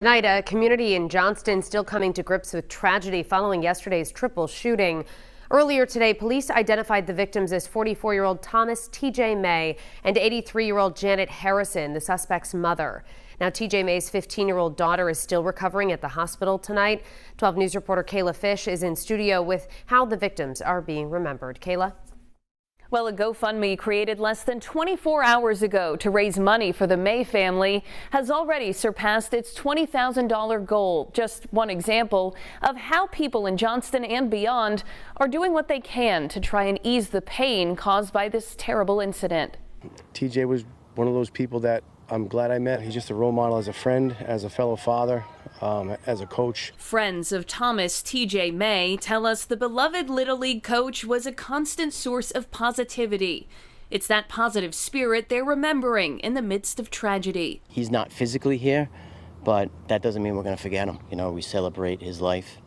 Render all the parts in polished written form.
Tonight, a community in Johnston still coming to grips with tragedy following yesterday's triple shooting. Earlier today, police identified the victims as 44-year-old Thomas T.J. May and 83-year-old Janet Harrison, the suspect's mother. Now, T.J. May's 15-year-old daughter is still recovering at the hospital tonight. 12 News reporter Kayla Fish is in studio with how the victims are being remembered. Kayla? Well, a GoFundMe created less than 24 hours ago to raise money for the May family has already surpassed its $20,000 goal. Just one example of how people in Johnston and beyond are doing what they can to try and ease the pain caused by this terrible incident. TJ was one of those people that I'm glad I met. He's just a role model as a friend, as a fellow father, as a coach. Friends of Thomas T.J. May tell us the beloved Little League coach was a constant source of positivity. It's that positive spirit they're remembering in the midst of tragedy. He's not physically here, but that doesn't mean we're going to forget him. You know, we celebrate his life,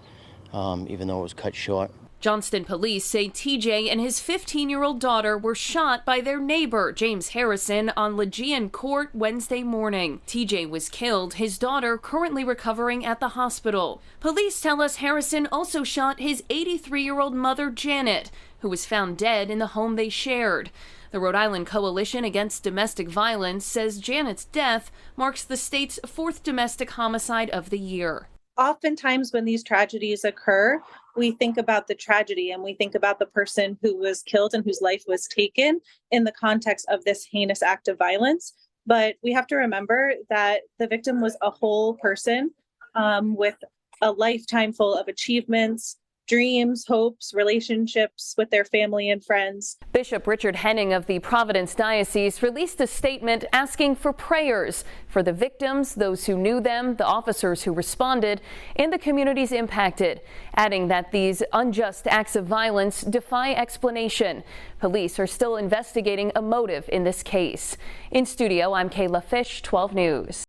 even though it was cut short. Johnston police say TJ and his 15-year-old daughter were shot by their neighbor, James Harrison, on Legion Court Wednesday morning. TJ was killed, his daughter currently recovering at the hospital. Police tell us Harrison also shot his 83-year-old mother, Janet, who was found dead in the home they shared. The Rhode Island Coalition Against Domestic Violence says Janet's death marks the state's 4th domestic homicide of the year. Oftentimes when these tragedies occur, we think about the tragedy and we think about the person who was killed and whose life was taken in the context of this heinous act of violence. But we have to remember that the victim was a whole person with a lifetime full of achievements, dreams, hopes, relationships with their family and friends. Bishop Richard Henning of the Providence Diocese released a statement asking for prayers for the victims, those who knew them, the officers who responded, and the communities impacted, adding that these unjust acts of violence defy explanation. Police are still investigating a motive in this case. In studio, I'm Kayla Fish, 12 News.